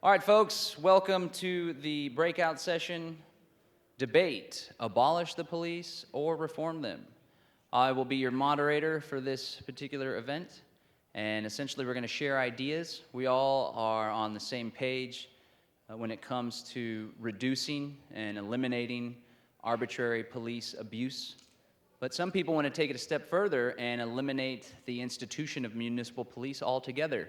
All right, folks, welcome to the breakout session, Debate, Abolish the Police or Reform Them. I will be your moderator for this particular event, and essentially we're going to share ideas. We all are on the same page when it comes to reducing and eliminating arbitrary police abuse. But some people want to take it a step further and eliminate the institution of municipal police altogether,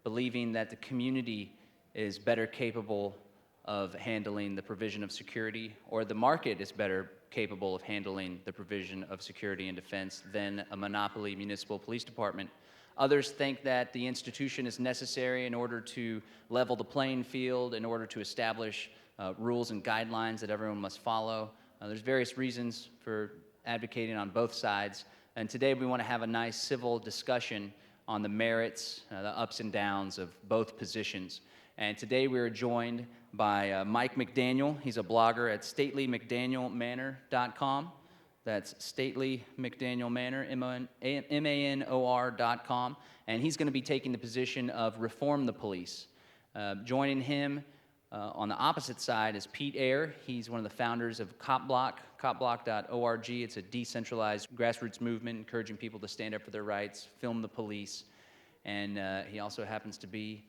believing that the community is better capable of handling the provision of security, or the market is better capable of handling the provision of security and defense than a monopoly municipal police department. Others think that the institution is necessary in order to level the playing field, in order to establish rules and guidelines that everyone must follow. There's various reasons for advocating on both sides, and today we want to have a nice civil discussion on the merits, the ups and downs of both positions. And today we are joined by Mike McDaniel. He's a blogger at StatelyMcDanielManor.com. That's Stately McDaniel Manor, MANOR.com. And he's going to be taking the position of Reform the Police. Joining him on the opposite side is Pete Eyre. He's one of the founders of copblock.org. It's a decentralized grassroots movement encouraging people to stand up for their rights, film the police. And he also happens to be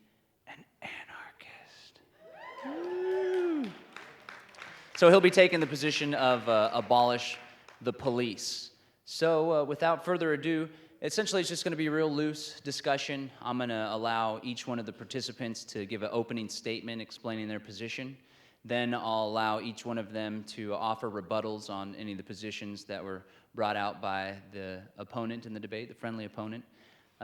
an anarchist. So he'll be taking the position of Abolish the Police. So without further ado, essentially it's just going to be a real loose discussion. I'm going to allow each one of the participants to give an opening statement explaining their position. Then I'll allow each one of them to offer rebuttals on any of the positions that were brought out by the opponent in the debate, the friendly opponent.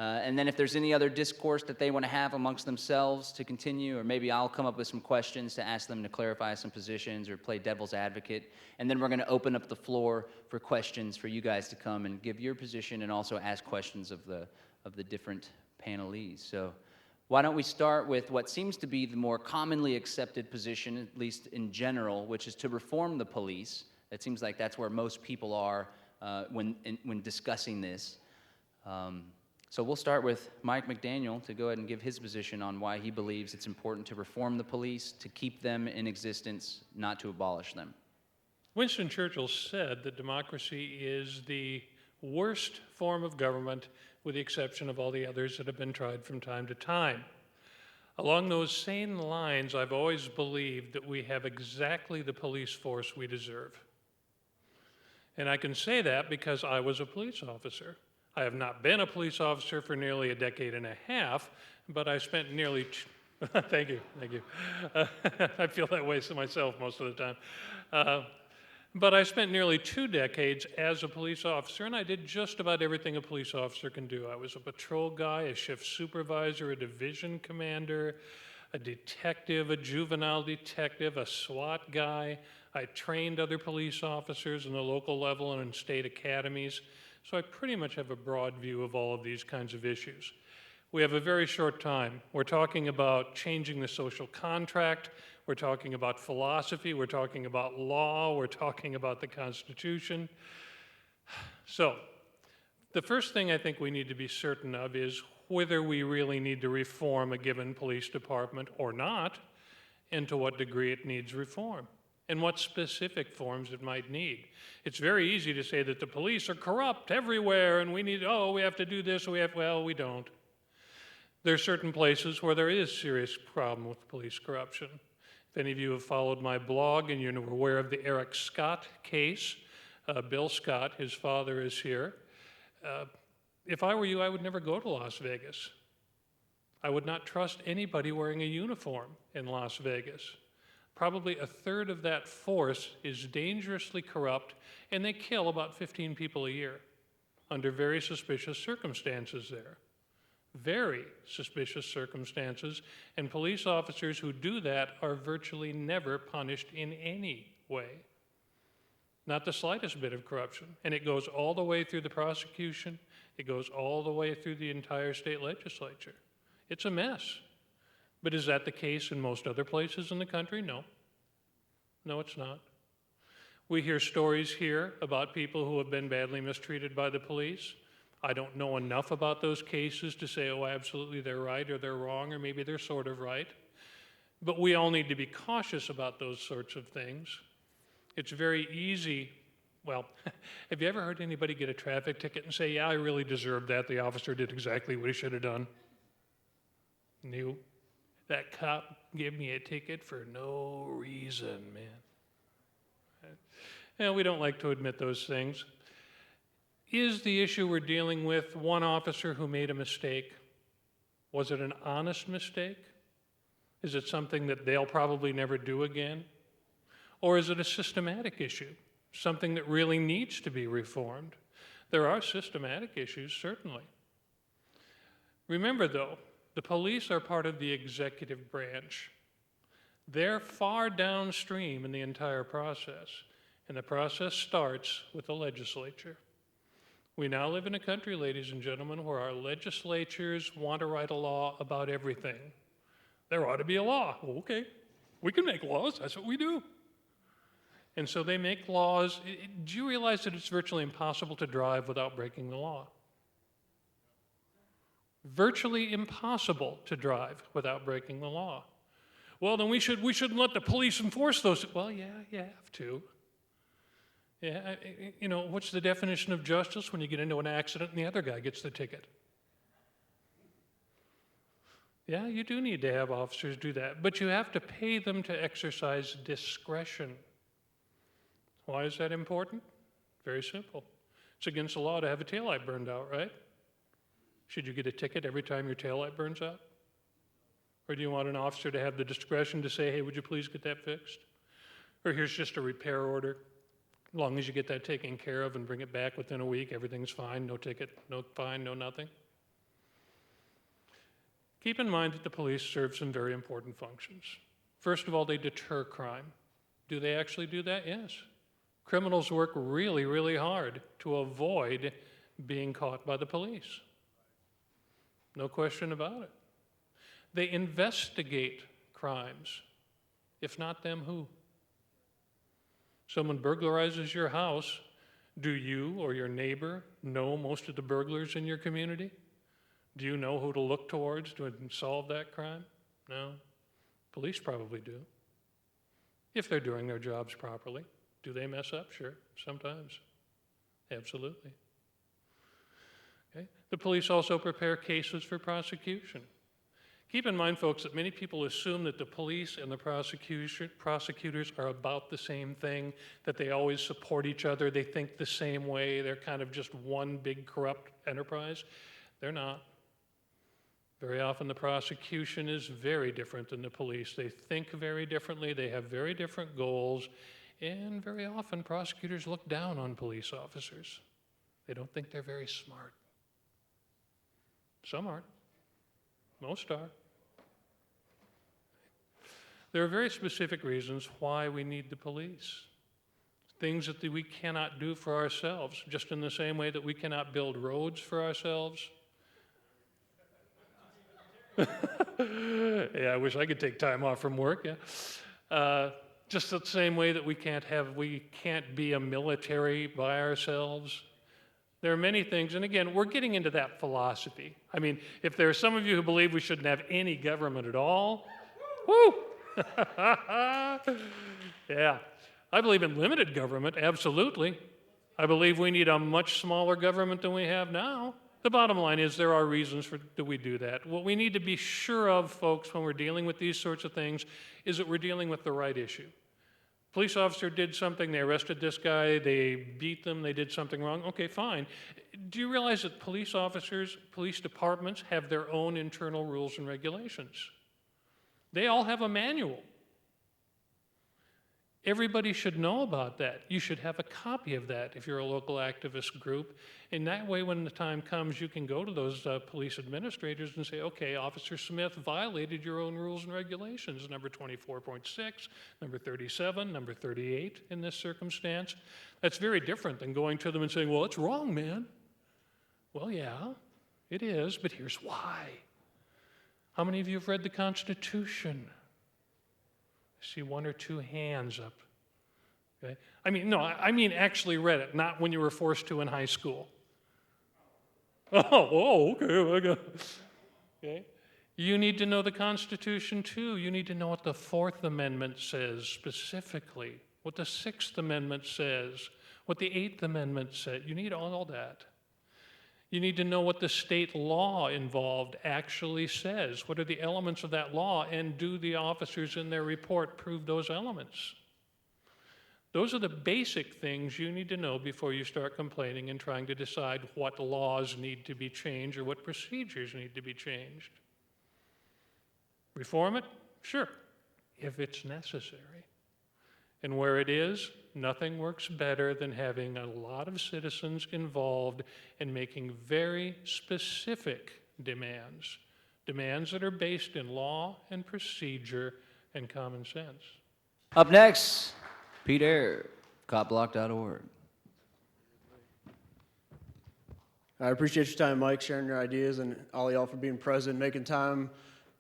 And then if there's any other discourse that they want to have amongst themselves to continue, or maybe I'll come up with some questions to ask them to clarify some positions or play devil's advocate. And then we're going to open up the floor for questions for you guys to come and give your position and also ask questions of the different panelists. So why don't we start with what seems to be the more commonly accepted position, at least in general, which is to reform the police. It seems like that's where most people are when discussing this. So we'll start with Mike McDaniel to go ahead and give his position on why he believes it's important to reform the police, to keep them in existence, not to abolish them. Winston Churchill said that democracy is the worst form of government, with the exception of all the others that have been tried from time to time. Along those same lines, I've always believed that we have exactly the police force we deserve. And I can say that because I was a police officer. I have not been a police officer for nearly a decade and a half, but I spent nearly, thank you. I feel that way myself most of the time. But I spent nearly 2 decades as a police officer, and I did just about everything a police officer can do. I was a patrol guy, a shift supervisor, a division commander, a detective, a juvenile detective, a SWAT guy. I trained other police officers in the local level and in state academies. So I pretty much have a broad view of all of these kinds of issues. We have a very short time. We're talking about changing the social contract. We're talking about philosophy. We're talking about law. We're talking about the Constitution. So the first thing I think we need to be certain of is whether we really need to reform a given police department or not, and to what degree it needs reform, and what specific forms it might need. It's very easy to say that the police are corrupt everywhere and we have to do this, well, we don't. There are certain places where there is serious problem with police corruption. If any of you have followed my blog and you're aware of the Eric Scott case, Bill Scott, his father is here. If I were you, I would never go to Las Vegas. I would not trust anybody wearing a uniform in Las Vegas. Probably 1/3 of that force is dangerously corrupt, and they kill about 15 people a year under very suspicious circumstances there. Very suspicious circumstances, and police officers who do that are virtually never punished in any way. Not the slightest bit of corruption, and it goes all the way through the prosecution, it goes all the way through the entire state legislature. It's a mess. But is that the case in most other places in the country? No. No, it's not. We hear stories here about people who have been badly mistreated by the police. I don't know enough about those cases to say, oh, absolutely they're right or they're wrong, or maybe they're sort of right. But we all need to be cautious about those sorts of things. It's very easy. Well, have you ever heard anybody get a traffic ticket and say, yeah, I really deserved that. The officer did exactly what he should have done? That cop gave me a ticket for no reason, man. And we don't like to admit those things. Is the issue we're dealing with one officer who made a mistake? Was it an honest mistake? Is it something that they'll probably never do again? Or is it a systematic issue, something that really needs to be reformed? There are systematic issues, certainly. Remember, though, the police are part of the executive branch. They're far downstream in the entire process, and the process starts with the legislature. We now live in a country, ladies and gentlemen, where our legislatures want to write a law about everything. There ought to be a law. Well, okay, we can make laws. That's what we do. And so they make laws. Do you realize that it's virtually impossible to drive without breaking the law? Virtually impossible to drive without breaking the law. Well, then we shouldn't let the police enforce those. Well, yeah, you have to. Yeah, what's the definition of justice when you get into an accident and the other guy gets the ticket? Yeah, you do need to have officers do that, but you have to pay them to exercise discretion. Why is that important? Very simple. It's against the law to have a taillight burned out, right? Should you get a ticket every time your taillight burns out? Or do you want an officer to have the discretion to say, hey, would you please get that fixed? Or here's just a repair order. As long as you get that taken care of and bring it back within a week, everything's fine, no ticket, no fine, no nothing. Keep in mind that the police serve some very important functions. First of all, they deter crime. Do they actually do that? Yes. Criminals work really, really hard to avoid being caught by the police. No question about it. They investigate crimes. If not them, who? Someone burglarizes your house. Do you or your neighbor know most of the burglars in your community? Do you know who to look towards to solve that crime? No. Police probably do. If they're doing their jobs properly. Do they mess up? Sure, sometimes. Absolutely. Okay. The police also prepare cases for prosecution. Keep in mind, folks, that many people assume that the police and the prosecutors are about the same thing, that they always support each other, they think the same way, they're kind of just one big corrupt enterprise. They're not. Very often the prosecution is very different than the police. They think very differently, they have very different goals, and very often prosecutors look down on police officers. They don't think they're very smart. Some aren't. Most are. There are very specific reasons why we need the police. Things that we cannot do for ourselves, just in the same way that we cannot build roads for ourselves. Yeah, I wish I could take time off from work. Yeah. Just the same way that we can't be a military by ourselves. There are many things, and again, we're getting into that philosophy. I mean, if there are some of you who believe we shouldn't have any government at all, woo! Yeah. I believe in limited government, absolutely. I believe we need a much smaller government than we have now. The bottom line is there are reasons that we do that. What we need to be sure of, folks, when we're dealing with these sorts of things, is that we're dealing with the right issue. Police officer did something, they arrested this guy, they beat them, they did something wrong. Okay, fine. Do you realize that police officers, police departments have their own internal rules and regulations? They all have a manual. Everybody should know about that. You should have a copy of that if you're a local activist group. And that way, when the time comes, you can go to those police administrators and say, okay, Officer Smith violated your own rules and regulations, number 24.6, number 37, number 38 in this circumstance. That's very different than going to them and saying, well, it's wrong, man. Well, yeah, it is, but here's why. How many of you have read the Constitution? I see one or two hands up. Okay? I mean actually read it, not when you were forced to in high school. Okay. Okay. You need to know the Constitution too. You need to know what the Fourth Amendment says specifically, what the Sixth Amendment says, what the Eighth Amendment said. You need all that. You need to know what the state law involved actually says. What are the elements of that law, and do the officers in their report prove those elements? Those are the basic things you need to know before you start complaining and trying to decide what laws need to be changed or what procedures need to be changed. Reform it? Sure, if it's necessary. And where it is, nothing works better than having a lot of citizens involved in making very specific demands, demands that are based in law and procedure and common sense. Up next, Pete Eyre, copblock.org. I appreciate your time, Mike, sharing your ideas, and all y'all for being present, making time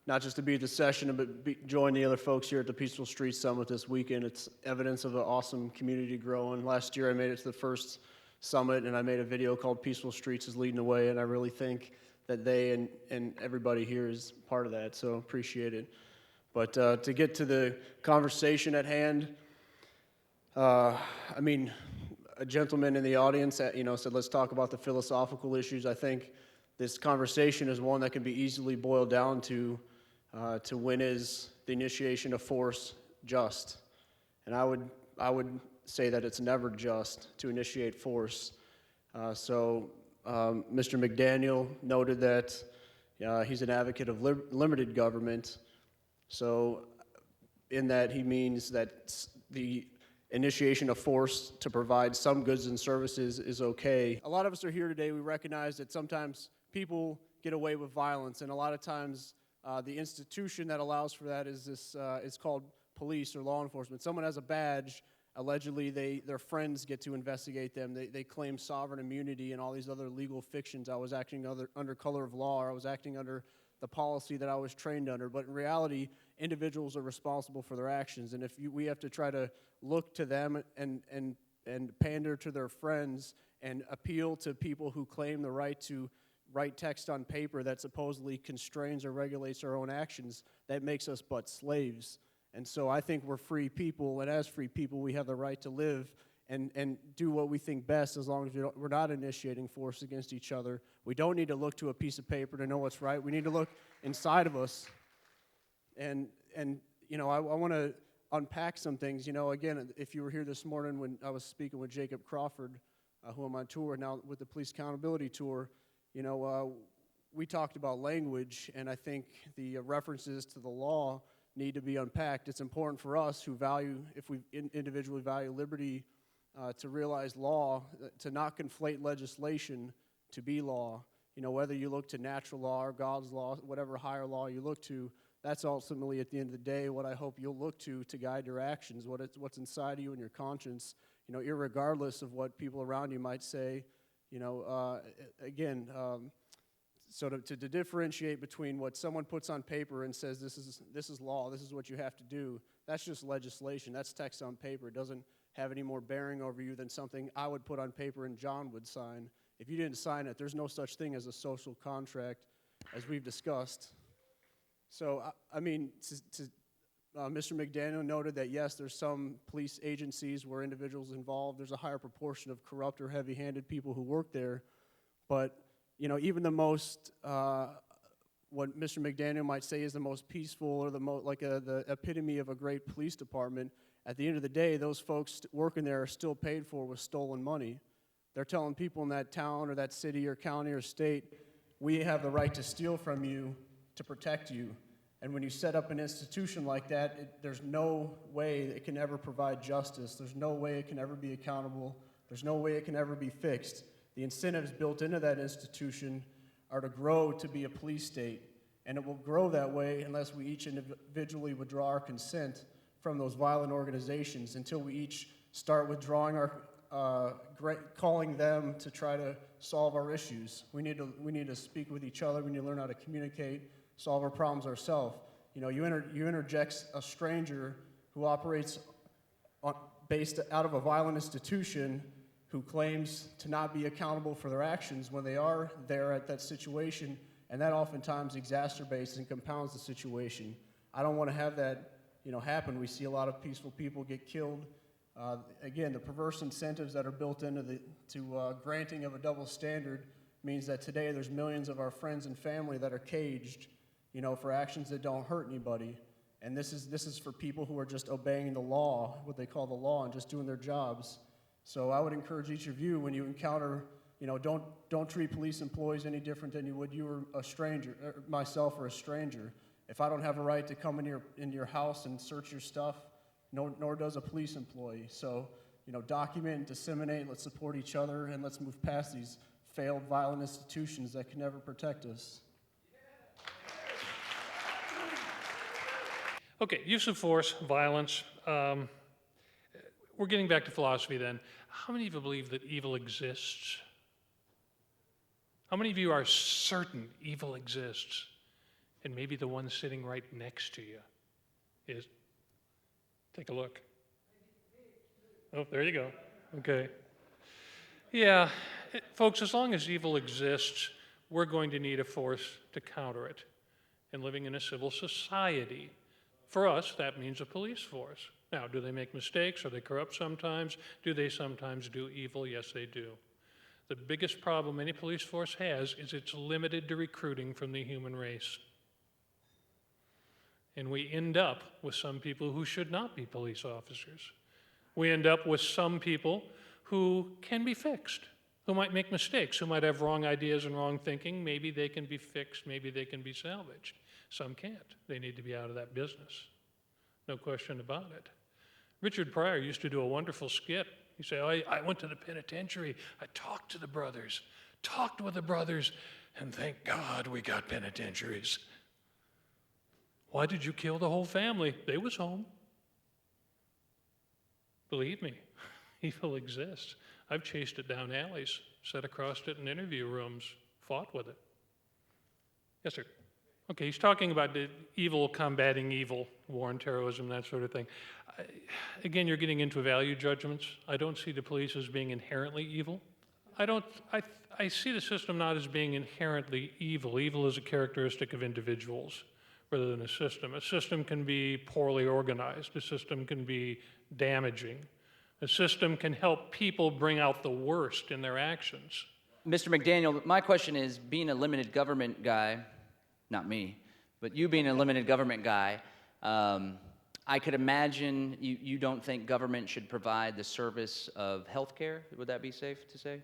not just to be at the session, but join the other folks here at the Peaceful Streets Summit this weekend. It's evidence of an awesome community growing. Last year I made it to the first summit, and I made a video called Peaceful Streets is Leading the Way, and I really think that they and everybody here is part of that, so appreciate it. But to get to the conversation at hand, a gentleman in the audience said, let's talk about the philosophical issues. I think this conversation is one that can be easily boiled down to when is the initiation of force just? And I would say that it's never just to initiate force. Mr. McDaniel noted that he's an advocate of limited government. So in that he means that the initiation of force to provide some goods and services is okay. A lot of us are here today. We recognize that sometimes people get away with violence, and a lot of times the institution that allows for that is called police or law enforcement. Someone has a badge, allegedly their friends get to investigate them. They claim sovereign immunity and all these other legal fictions. I was acting under color of law, or I was acting under the policy that I was trained under. But in reality, individuals are responsible for their actions, and we have to try to look to them and pander to their friends and appeal to people who claim the right to write text on paper that supposedly constrains or regulates our own actions, that makes us but slaves. And so I think we're free people, and as free people, we have the right to live and do what we think best, as long as we're not initiating force against each other. We don't need to look to a piece of paper to know what's right. We need to look inside of us. And I want to unpack some things. Again, if you were here this morning when I was speaking with Jacob Crawford, who I'm on tour now with the Police Accountability Tour, we talked about language, and I think the references to the law need to be unpacked. It's important for us who value, if we individually value liberty, to realize law, to not conflate legislation to be law. Whether you look to natural law or God's law, whatever higher law you look to, that's ultimately, at the end of the day, what I hope you'll look to guide your actions, what's inside of you and your conscience, irregardless of what people around you might say. So to differentiate between what someone puts on paper and says this is law, this is what you have to do, that's just legislation. That's text on paper. It doesn't have any more bearing over you than something I would put on paper and John would sign. If you didn't sign it, there's no such thing as a social contract, as we've discussed. So, Mr. McDaniel noted that, yes, there's some police agencies where individuals involved, there's a higher proportion of corrupt or heavy-handed people who work there. But, even the most, what Mr. McDaniel might say is the most peaceful or the epitome of a great police department, at the end of the day, those folks working there are still paid for with stolen money. They're telling people in that town or that city or county or state, we have the right to steal from you to protect you. And when you set up an institution like that, there's no way it can ever provide justice. There's no way it can ever be accountable. There's no way it can ever be fixed. The incentives built into that institution are to grow to be a police state. And it will grow that way unless we each individually withdraw our consent from those violent organizations, until we each start withdrawing our, calling them to try to solve our issues. We need to speak with each other. We need to learn how to communicate, solve our problems ourselves. You interject a stranger who operates based out of a violent institution, who claims to not be accountable for their actions when they are there at that situation, and that oftentimes exacerbates and compounds the situation. I don't want to have that, happen. We see a lot of peaceful people get killed. Again, the perverse incentives that are built into the granting of a double standard means that today there's millions of our friends and family that are caged, for actions that don't hurt anybody. And this is for people who are just obeying the law, what they call the law, and just doing their jobs. So I would encourage each of you, when you encounter, don't treat police employees any different than you would you or a stranger, or myself or a stranger. If I don't have a right to come into your house and search your stuff, nor does a police employee. So, document and disseminate, let's support each other, and let's move past these failed, violent institutions that can never protect us. Okay, use of force, violence. We're getting back to philosophy then. How many of you believe that evil exists? How many of you are certain evil exists? And maybe the one sitting right next to you is. Take a look. Oh, there you go. Okay. Yeah, folks, as long as evil exists, we're going to need a force to counter it. And living in a civil society, for us, that means a police force. Now, do they make mistakes? Are they corrupt sometimes? Do they sometimes do evil? Yes, they do. The biggest problem any police force has is it's limited to recruiting from the human race. And we end up with some people who should not be police officers. We end up with some people who can be fixed, who might make mistakes, who might have wrong ideas and wrong thinking. Maybe they can be fixed, maybe they can be salvaged. Some can't. They need to be out of that business. No question about it. Richard Pryor used to do a wonderful skit. He'd say, I went to the penitentiary, I talked to the brothers, talked with the brothers, and thank God we got penitentiaries. Why did you kill the whole family? They was home. Believe me, evil exists. I've chased it down alleys, sat across it in interview rooms, fought with it. Yes, sir. Okay, he's talking about the evil combating evil, war and terrorism, that sort of thing. Again, you're getting into value judgments. I don't see the police as being inherently evil. I see the system not as being inherently evil. Evil is a characteristic of individuals rather than a system. A system can be poorly organized. A system can be damaging. A system can help people bring out the worst in their actions. Mr. McDaniel, my question is, being a limited government guy, not me, but you being a limited government guy, I could imagine you don't think government should provide the service of health care. Would that be safe to say?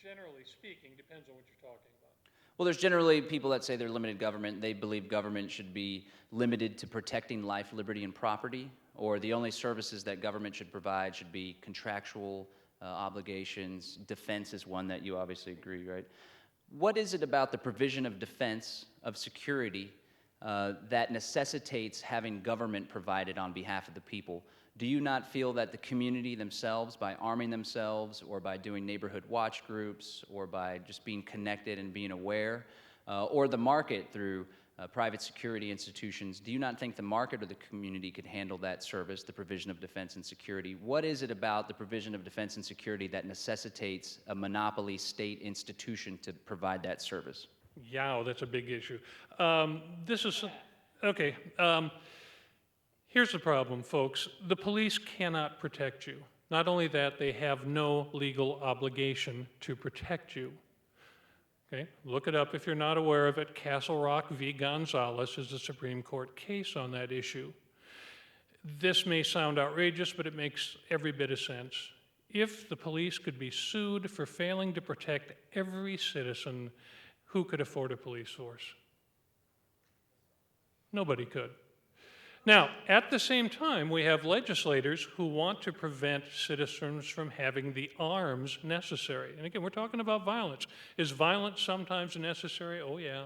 Generally speaking, depends on what you're talking about. Well, there's generally people that say they're limited government. They believe government should be limited to protecting life, liberty, and property, or the only services that government should provide should be contractual obligations. Defense is one that you obviously agree, right? What is it about the provision of defense, of security, that necessitates having government provided on behalf of the people? Do you not feel that the community themselves, by arming themselves or by doing neighborhood watch groups or by just being connected and being aware, or the market through private security institutions, do you not think the market or the community could handle that service, the provision of defense and security? What is it about the provision of defense and security that necessitates a monopoly state institution to provide that service? Yeah, that's a big issue. Okay. Here's the problem, folks. The police cannot protect you. Not only that, they have no legal obligation to protect you. Okay, look it up if you're not aware of it. Castle Rock v. Gonzalez is a Supreme Court case on that issue. This may sound outrageous, but it makes every bit of sense. If the police could be sued for failing to protect every citizen, who could afford a police force? Nobody could. Now, at the same time, we have legislators who want to prevent citizens from having the arms necessary. And again, we're talking about violence. Is violence sometimes necessary? Oh, yeah.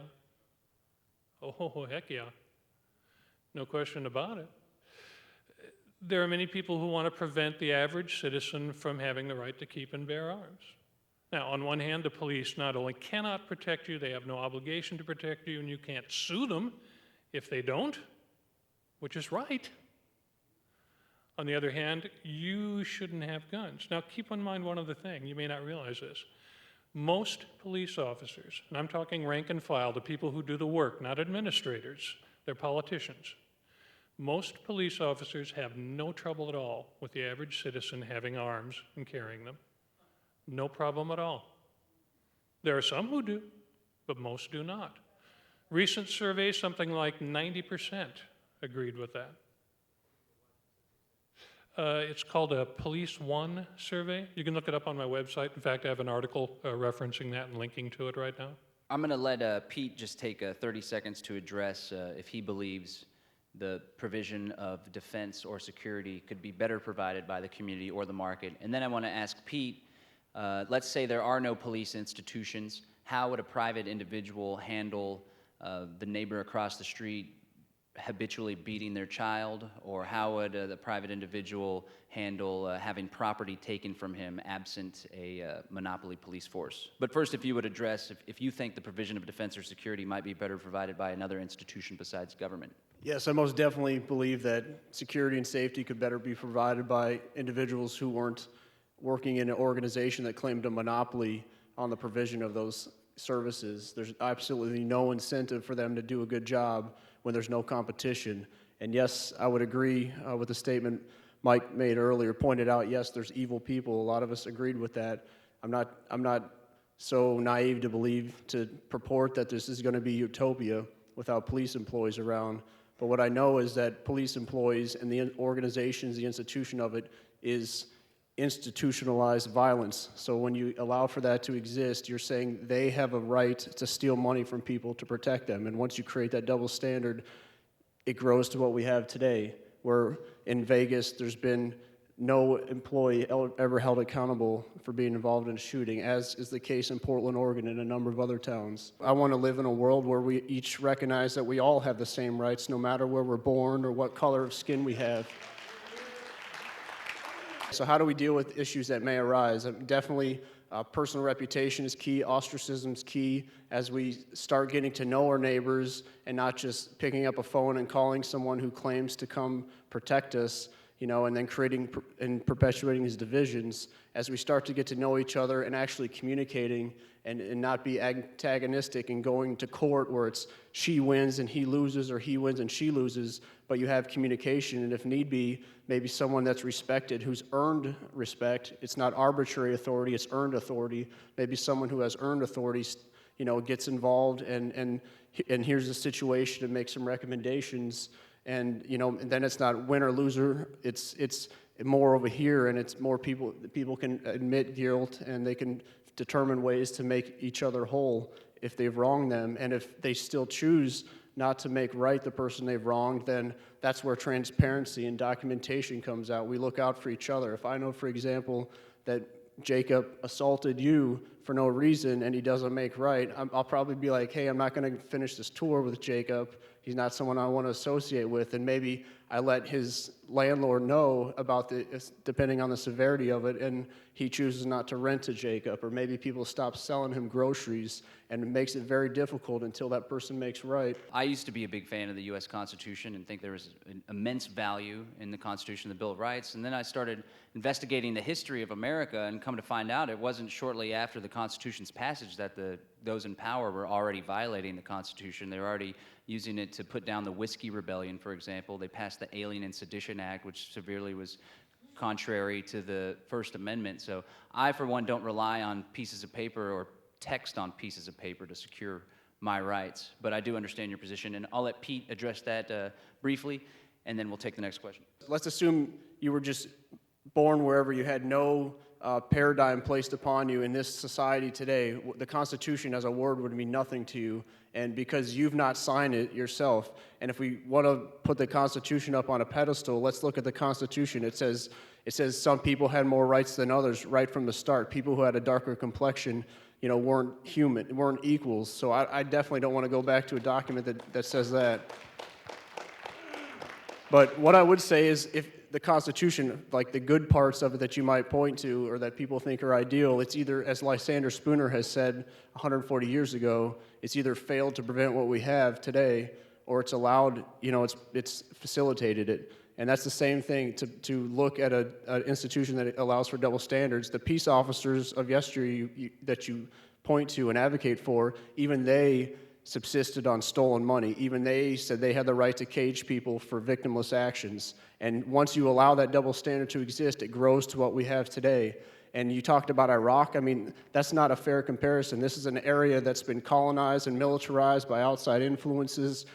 Oh, heck yeah. No question about it. There are many people who want to prevent the average citizen from having the right to keep and bear arms. Now, on one hand, the police not only cannot protect you, they have no obligation to protect you, and you can't sue them if they don't, which is right. On the other hand, you shouldn't have guns. Now, keep in mind one other thing. You may not realize this. Most police officers, and I'm talking rank and file, the people who do the work, not administrators, they're politicians. Most police officers have no trouble at all with the average citizen having arms and carrying them. No problem at all. There are some who do, but most do not. Recent surveys, something like 90% agreed with that. It's called a Police One survey. You can look it up on my website. In fact, I have an article referencing that and linking to it right now. I'm going to let Pete just take 30 seconds to address if he believes the provision of defense or security could be better provided by the community or the market. And then I want to ask Pete, let's say there are no police institutions. How would a private individual handle the neighbor across the street habitually beating their child? Or how would the private individual handle having property taken from him absent a monopoly police force? But first, if you would address if you think the provision of defense or security might be better provided by another institution besides government. Yes, I most definitely believe that security and safety could better be provided by individuals who weren't working in an organization that claimed a monopoly on the provision of those services. There's absolutely no incentive for them to do a good job when there's no competition. And yes, I would agree with the statement Mike made earlier, pointed out, yes, there's evil people. A lot of us agreed with that. I'm not so naive to purport that this is going to be utopia without police employees around. But what I know is that police employees and the organizations, the institution of it, is institutionalized violence. So when you allow for that to exist, you're saying they have a right to steal money from people to protect them. And once you create that double standard, it grows to what we have today, where in Vegas there's been no employee ever held accountable for being involved in a shooting, as is the case in Portland, Oregon, and a number of other towns. I want to live in a world where we each recognize that we all have the same rights, no matter where we're born or what color of skin we have. So how do we deal with issues that may arise? Definitely personal reputation is key, ostracism is key as we start getting to know our neighbors and not just picking up a phone and calling someone who claims to come protect us, and then creating and perpetuating these divisions. As we start to get to know each other and actually communicating and not be antagonistic and going to court where it's she wins and he loses, or he wins and she loses, but you have communication, and if need be, maybe someone that's respected, who's earned respect. It's not arbitrary authority, it's earned authority. Maybe someone who has earned authority, gets involved and here's the situation and makes some recommendations. And and then it's not win or loser. It's more over here, and it's more people can admit guilt, and they can determine ways to make each other whole if they've wronged them. And if they still choose not to make right the person they've wronged, then that's where transparency and documentation comes out. We look out for each other. If I know, for example, that Jacob assaulted you for no reason and he doesn't make right, I'll probably be like, hey, I'm not going to finish this tour with Jacob. He's not someone I want to associate with. And maybe I let his landlord know about depending on the severity of it, and he chooses not to rent to Jacob. Or maybe people stop selling him groceries, and it makes it very difficult until that person makes right. I used to be a big fan of the U.S. Constitution and think there was an immense value in the Constitution and the Bill of Rights. And then I started investigating the history of America and come to find out it wasn't shortly after the Constitution's passage that those in power were already violating the Constitution. They were already using it to put down the Whiskey Rebellion, for example. They passed the Alien and Sedition Act, which severely was contrary to the First Amendment. So I, for one, don't rely on pieces of paper or text on pieces of paper to secure my rights. But I do understand your position, and I'll let Pete address that briefly, and then we'll take the next question. Let's assume you were just born wherever you had no paradigm placed upon you in this society today. The Constitution as a word would mean nothing to you, and because you've not signed it yourself. And if we want to put the Constitution up on a pedestal, let's look at the Constitution. It says some people had more rights than others right from the start. People who had a darker complexion, weren't human, weren't equals. So I definitely don't want to go back to a document that says that. But what I would say is, if the Constitution, like the good parts of it that you might point to or that people think are ideal, it's either, as Lysander Spooner has said 140 years ago, it's either failed to prevent what we have today, or it's allowed, it's facilitated it. And that's the same thing to look at an institution that allows for double standards. The peace officers of yesteryear that you point to and advocate for, even they subsisted on stolen money. Even they said they had the right to cage people for victimless actions. And once you allow that double standard to exist, it grows to what we have today. And you talked about Iraq. I mean, that's not a fair comparison. This is an area that's been colonized and militarized by outside influences.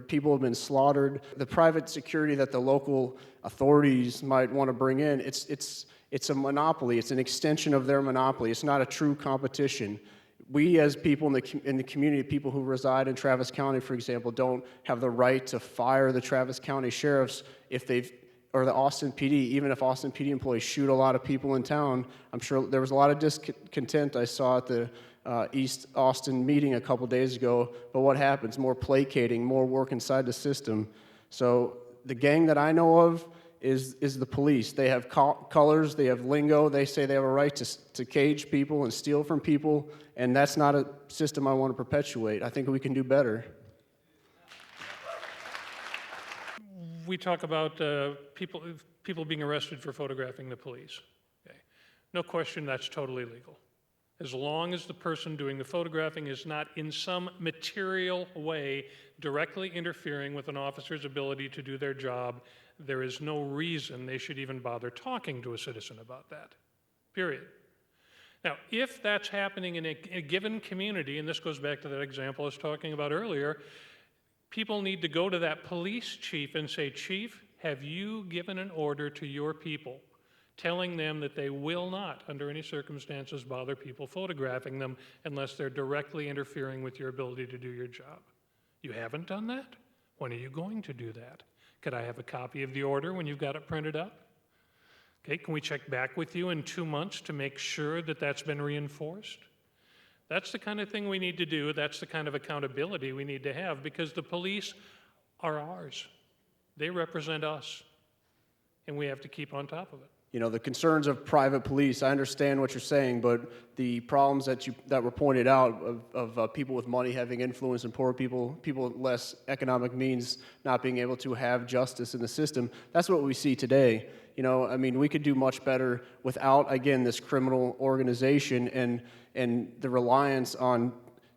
People have been slaughtered. The private security that the local authorities might want to bring in, it's a monopoly. It's an extension of their monopoly. It's not a true competition. We, as people in the community, people who reside in Travis County, for example, don't have the right to fire the Travis County sheriffs or the Austin PD, even if Austin PD employees shoot a lot of people in town. I'm sure there was a lot of discontent I saw at the East Austin meeting a couple days ago. But what happens? More placating, more work inside the system. So the gang that I know of is the police. They have colors, they have lingo, they say they have a right to cage people and steal from people, and that's not a system I want to perpetuate. I think we can do better. We talk about people being arrested for photographing the police. Okay. No question that's totally legal. As long as the person doing the photographing is not in some material way directly interfering with an officer's ability to do their job, there is no reason they should even bother talking to a citizen about that, period. Now, if that's happening in a given community, and this goes back to that example I was talking about earlier, people need to go to that police chief and say, Chief, have you given an order to your people telling them that they will not, under any circumstances, bother people photographing them unless they're directly interfering with your ability to do your job? You haven't done that? When are you going to do that? Could I have a copy of the order when you've got it printed up? Okay, can we check back with you in 2 months to make sure that that's been reinforced? That's the kind of thing we need to do. That's the kind of accountability we need to have, because the police are ours. They represent us, and we have to keep on top of it. You know, the concerns of private police, I understand what you're saying, but the problems that were pointed out of people with money having influence and poor people with less economic means not being able to have justice in the system, that's what we see today. You know, I mean, we could do much better without, again, this criminal organization and the reliance on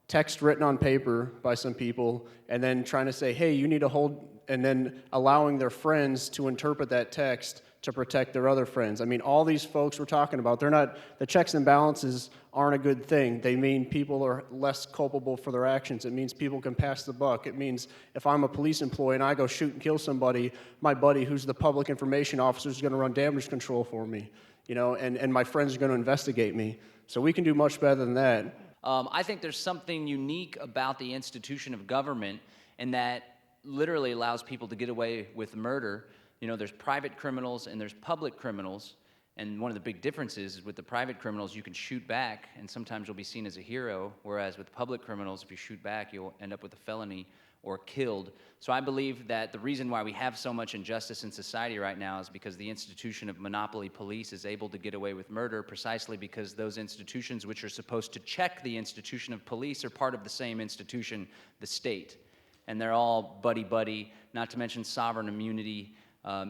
text written on paper by some people, and then trying to say, hey, you need to hold, and then allowing their friends to interpret that text to protect their other friends. I mean, all these folks we're talking about, the checks and balances aren't a good thing. They mean people are less culpable for their actions. It means people can pass the buck. It means if I'm a police employee and I go shoot and kill somebody, my buddy who's the public information officer is going to run damage control for me, you know, and my friends are going to investigate me. So we can do much better than that. I think there's something unique about the institution of government, and that literally allows people to get away with murder. You know, there's private criminals and there's public criminals, and one of the big differences is with the private criminals, you can shoot back, and sometimes you'll be seen as a hero, whereas with public criminals, if you shoot back, you'll end up with a felony or killed. So I believe that the reason why we have so much injustice in society right now is because the institution of monopoly police is able to get away with murder precisely because those institutions which are supposed to check the institution of police are part of the same institution, the state. And they're all buddy-buddy, not to mention sovereign immunity.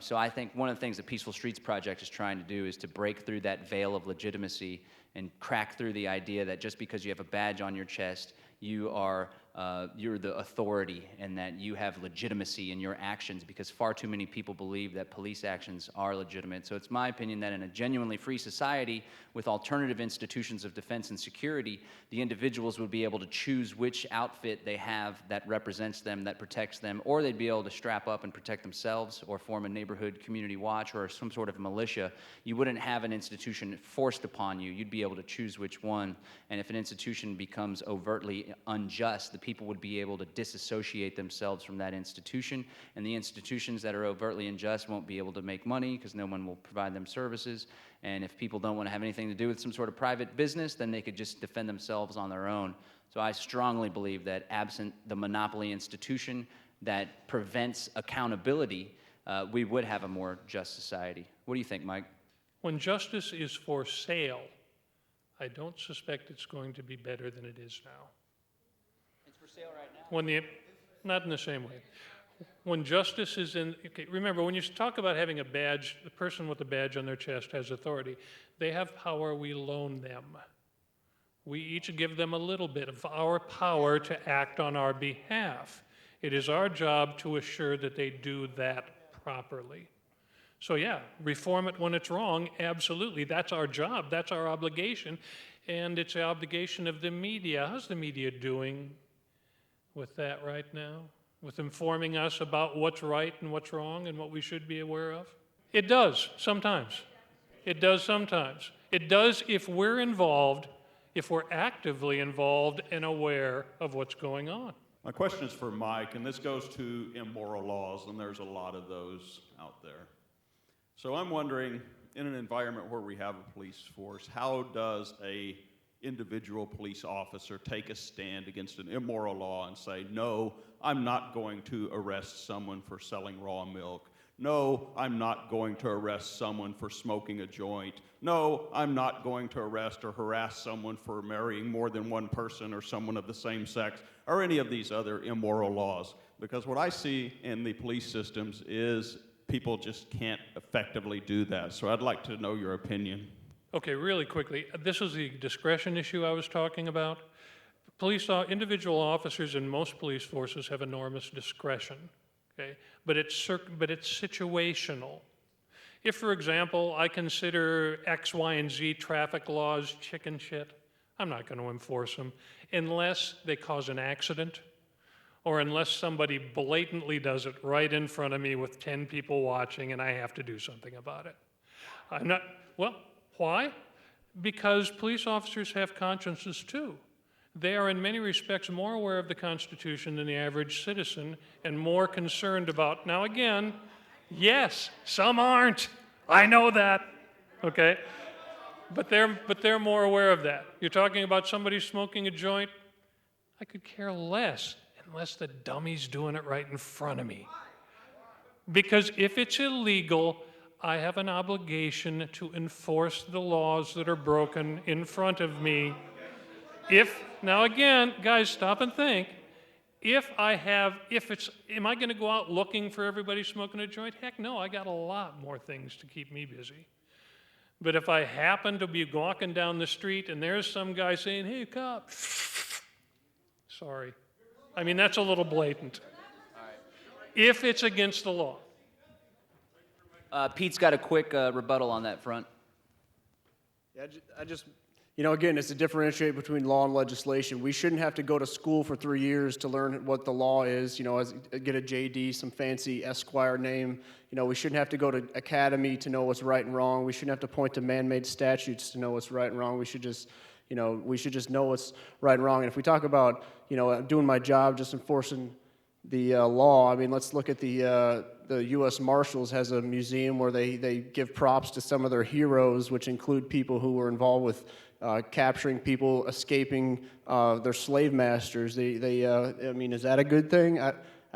So I think one of the things the Peaceful Streets Project is trying to do is to break through that veil of legitimacy and crack through the idea that just because you have a badge on your chest, you're the authority and that you have legitimacy in your actions, because far too many people believe that police actions are legitimate. So it's my opinion that in a genuinely free society with alternative institutions of defense and security, the individuals would be able to choose which outfit they have that represents them, that protects them, or they'd be able to strap up and protect themselves or form a neighborhood community watch or some sort of militia. You wouldn't have an institution forced upon you. You'd be able to choose which one. And if an institution becomes overtly unjust, the people would be able to disassociate themselves from that institution, and the institutions that are overtly unjust won't be able to make money because no one will provide them services. And if people don't want to have anything to do with some sort of private business, then they could just defend themselves on their own. So I strongly believe that absent the monopoly institution that prevents accountability, we would have a more just society. What do you think, Mike? When justice is for sale, I don't suspect it's going to be better than it is now. It's for sale right now. Not in the same way. when justice is in, okay, remember, when you talk about having a badge, the person with the badge on their chest has authority. They have power, we loan them. We each give them a little bit of our power to act on our behalf. It is our job to assure that they do that properly. So yeah, reform it when it's wrong, absolutely. That's our job, that's our obligation, and it's the obligation of the media. How's the media doing with that right now? With informing us about what's right and what's wrong and what we should be aware of? It does, sometimes. It does sometimes. It does if we're involved, if we're actively involved and aware of what's going on. My question is for Mike, and this goes to immoral laws, and there's a lot of those out there. So I'm wondering, in an environment where we have a police force, how does a individual police officer take a stand against an immoral law and say, no, I'm not going to arrest someone for selling raw milk. No, I'm not going to arrest someone for smoking a joint. No, I'm not going to arrest or harass someone for marrying more than one person or someone of the same sex or any of these other immoral laws. Because what I see in the police systems is people just can't effectively do that. So I'd like to know your opinion. Okay, really quickly, this is the discretion issue I was talking about. Individual officers in most police forces have enormous discretion, okay? But it's situational. If, for example, I consider X, Y, and Z traffic laws chicken shit, I'm not going to enforce them unless they cause an accident or unless somebody blatantly does it right in front of me with 10 people watching and I have to do something about it. Why? Because police officers have consciences too. They are in many respects more aware of the Constitution than the average citizen and more concerned about, now again, yes, some aren't. I know that, okay? But they're more aware of that. You're talking about somebody smoking a joint? I could care less unless the dummy's doing it right in front of me. Because if it's illegal, I have an obligation to enforce the laws that are broken in front of me. Now again, guys, stop and think. Am I going to go out looking for everybody smoking a joint? Heck no, I got a lot more things to keep me busy. But if I happen to be walking down the street and there's some guy saying, hey, cop, sorry. I mean, that's a little blatant. If it's against the law. Pete's got a quick rebuttal on that front. Yeah, again, it's to differentiate between law and legislation. We shouldn't have to go to school for 3 years to learn what the law is, get a JD, some fancy Esquire name. We shouldn't have to go to academy to know what's right and wrong. We shouldn't have to point to man-made statutes to know what's right and wrong. We should just know what's right and wrong. And if we talk about, doing my job, just enforcing the law, I mean, let's look at the U.S. Marshals has a museum where they give props to some of their heroes, which include people who were involved with capturing people, escaping their slave masters. I mean, is that a good thing?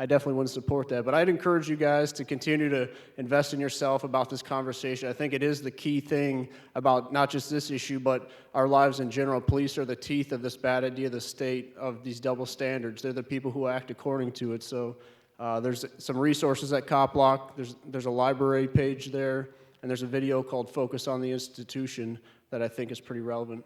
I definitely wouldn't support that. But I'd encourage you guys to continue to invest in yourself about this conversation. I think it is the key thing about not just this issue, but our lives in general. Police are the teeth of this bad idea of the state of these double standards. They're the people who act according to it. So there's some resources at CopLock. There's a library page there, and there's a video called Focus on the Institution that I think is pretty relevant.